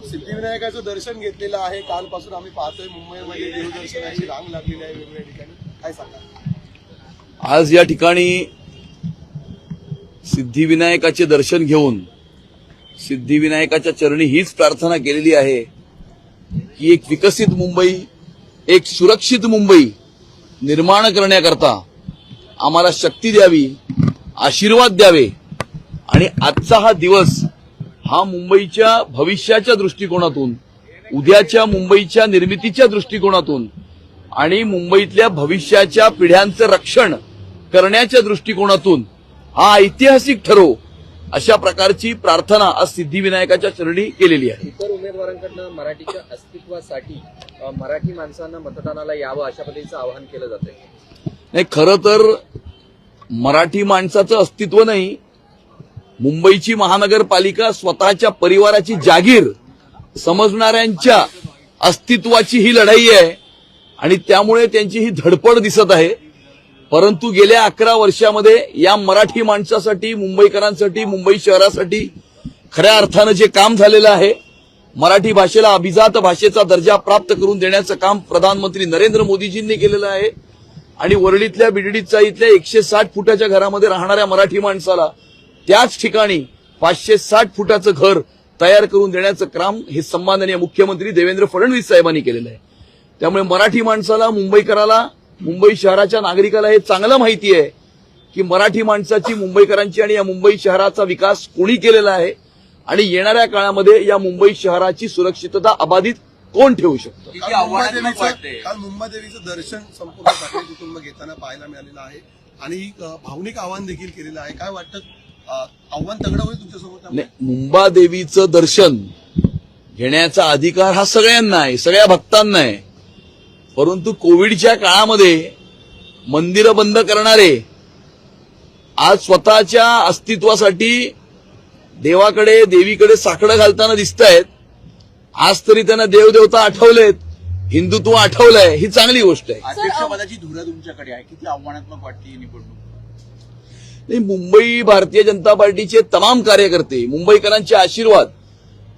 सिद्धिविनायकाचं दर्शन घेतलेलं आहे. कालपासून आम्ही पाहतोय मुंबईमध्ये देवदर्शनाची रांग लागलेली आहे वेगवेगळ्या ठिकाणी. काय सांगा? आज या ठिकाणी सिद्धिविनायकाचे दर्शन घेऊन सिद्धिविनायकाच्या चरणी हीच प्रार्थना केलेली आहे की एक विकसित मुंबई, एक सुरक्षित मुंबई निर्माण करण्याकरता आम्हाला शक्ती द्यावी, आशीर्वाद द्यावे आणि आजचा हा दिवस हा मुंबईच्या भविष्याच्या दृष्टिकोनातून, उद्याच्या मुंबईच्या निर्मितीच्या दृष्टिकोनातून आणि मुंबईतल्या भविष्याच्या पिढ्यांचं रक्षण करण्याच्या दृष्टिकोनातून हा ऐतिहासिक ठरो अशा प्रकारची प्रार्थना आज सिद्धिविनायकाच्या चरणी केलेली आहे. इतर उमेदवारांकडून मराठीच्या अस्तित्वासाठी मराठी माणसांना मतदानाला यावं अशा पद्धतीचं आवाहन केलं जातंय. नाही, खरं तर मराठी माणसाचं अस्तित्व नाही, मुंबईची महानगरपालिका स्वतःच्या परिवाराची जागीर समजणाऱ्यांच्या अस्तित्वाची ही लढाई आहे आणि त्यामुळे त्यांची ही धडपड दिसत आहे. परंतु गेल्या 11 वर्षामध्ये या मराठी माणसासाठी, मुंबईकरांसाठी, मुंबई शहरासाठी खऱ्या अर्थानं जे काम झालेलं आहे, मराठी भाषेला अभिजात भाषेचा दर्जा प्राप्त करून देण्याचं काम प्रधानमंत्री नरेंद्र मोदीजींनी केलेलं आहे आणि वरळीतल्या बिडडीचा इथल्या 160 फुटाच्या घरामध्ये राहणाऱ्या मराठी माणसाला त्याच ठिकाणी 560 फुटाचं घर तयार करून देण्याचं काम हे सन्माननीय मुख्यमंत्री देवेंद्र फडणवीस साहेबांनी केलेलं आहे. त्यामुळे मराठी माणसाला, मुंबईकराला, मुंबई शहराच्या नागरिकाला हे चांगलं माहिती आहे की मराठी माणसाची, मुंबईकरांची आणि या मुंबई शहराचा विकास कोणी केलेला आहे आणि येणाऱ्या काळामध्ये या मुंबई शहराची सुरक्षितता अबाधित कोण ठेवू शकतं. काल मुंबादेवीचं दर्शन संपूर्ण ठाकरे कुटुंब घेताना पाहायला मिळालेलं आहे आणि भावनिक आवाहन देखील केलेलं आहे. काय वाटतं, आव्हान तगडं होईल तुमच्यासोबत? मुंबादेवीचं दर्शन घेण्याचा अधिकार हा सगळ्यांना आहे, सगळ्या भक्तांना आहे. परंतु कोविडच्या काळामध्ये मंदिरं बंद करणारे आज स्वतःच्या अस्तित्वासाठी देवाकडे, देवीकडे साकडं घालताना दिसत आहेत. आज तरी त्यांना देवदेवता आठवलेत, हिंदुत्व आठवलंय, ही चांगली गोष्ट आहे. अध्यक्षपदाची धुरा तुमच्याकडे आहे, किती आव्हानात्मक वाटते ही निवडणूक? मुंबई भारतीय जनता पार्टीचे तमाम कार्यकर्ते, मुंबईकरांचे आशीर्वाद,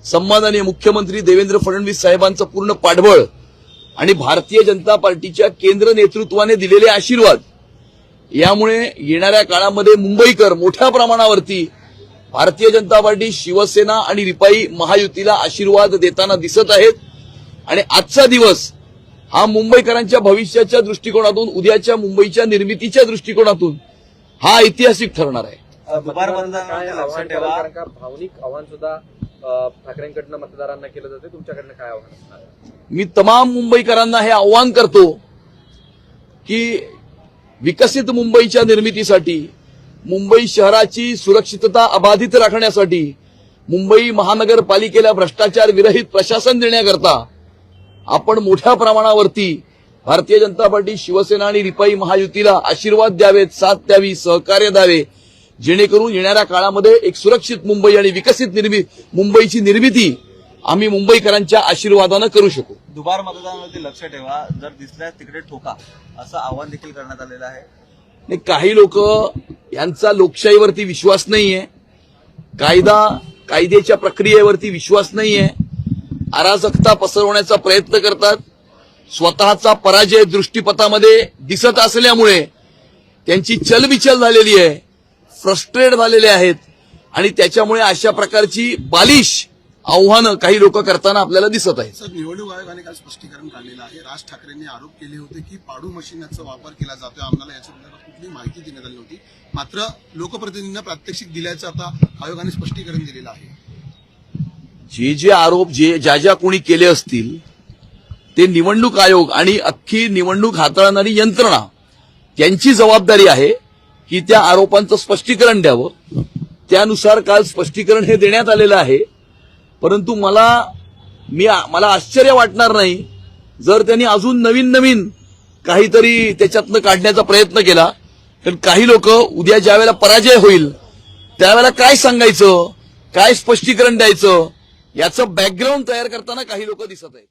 सन्माननीय मुख्यमंत्री देवेंद्र फडणवीस साहेबांचं पूर्ण पाठबळ आणि भारतीय जनता पार्टीच्या केंद्र नेतृत्वाने दिलेले आशीर्वाद, यामुळे येणाऱ्या काळामध्ये मुंबईकर मोठ्या प्रमाणावरती भारतीय जनता पार्टी, शिवसेना आणि रिपाई महायुतीला आशीर्वाद देताना दिसत आहेत. आणि आजचा दिवस हा मुंबईकरांच्या भविष्याच्या दृष्टिकोनातून, उद्याच्या मुंबईच्या निर्मितीच्या दृष्टिकोनातून हा ऐतिहासिक ठरणार आहे. भावनिक आव्हान सुद्धा ठाकरेंकडनं मतदारांना केलं जाते, तुमच्याकडनं काय आव्हान असणार? मी तमाम मुंबईकरांना हे आव्हान करतो की विकसित मुंबईच्या निर्मितीसाठी, मुंबई शहराची सुरक्षितता अबाधित राखण्यासाठी, मुंबई महानगरपालिकेला भ्रष्टाचार विरहित प्रशासन देण्याकरता आपण मोठ्या प्रमाणावरती भारतीय जनता पार्टी, शिवसेना आणि रिपाई महायुतीला आशीर्वाद द्यावेत, साथ द्यावी, सहकार्य द्यावे, जेणेकरून येणाऱ्या काळामध्ये एक सुरक्षित मुंबई आणि विकसित मुंबईची निर्मिती आम्ही मुंबईकरांच्या आशीर्वादानं करू शकू. दुबार मतदानावरती लक्ष ठेवा, जर दिसल्यास तिकडे ठोका, असं आवाहन देखील करण्यात आलेलं आहे. काही लोक यांचा लोकशाहीवरती विश्वास नाहीये, कायद्याच्या प्रक्रियेवरती विश्वास नाहीये, अराजकता पसरवण्याचा प्रयत्न करतात. स्वतःचा पराजय दृष्टीपथामध्ये दिसत असल्यामुळे त्यांची चलबिचल झालेली आहे, फ्रस्ट्रेट झालेले आहेत आणि त्याच्यामुळे अशा प्रकारची बालिश आव्हानं काही लोक करताना आपल्याला दिसत आहेत. सर, निवडणूक आयोगाने काल स्पष्टीकरण काढलेलं आहे. राज ठाकरेंनी आरोप केले होते की पाडू मशीनचा वापर केला जातोय, आम्हाला याच्या संदर्भात कुठली माहिती देण्यात आली नव्हती. मात्र लोकप्रतिनिधींना प्रात्यक्षिक दिल्याचं आता आयोगाने स्पष्टीकरण दिलेलं आहे. जे आरोप ज्या कोणी केले असतील ते निवडणूक आयोग आणि अख्खी निवडणूक हाताळणारी यंत्रणा त्यांची जबाबदारी आहे की त्या आरोपांचं स्पष्टीकरण द्यावं. त्यानुसार काल स्पष्टीकरण हे देण्यात आलेलं आहे. परंतु मला आश्चर्य वाटणार नाही जर त्यांनी अजून नवीन काहीतरी त्याच्यातनं काढण्याचा प्रयत्न केला. कारण काही लोक उद्या ज्यावेळेला पराजय होईल त्यावेळेला काय सांगायचं, काय स्पष्टीकरण द्यायचं, याचं बॅकग्राऊंड तयार करताना काही लोक दिसत आहेत.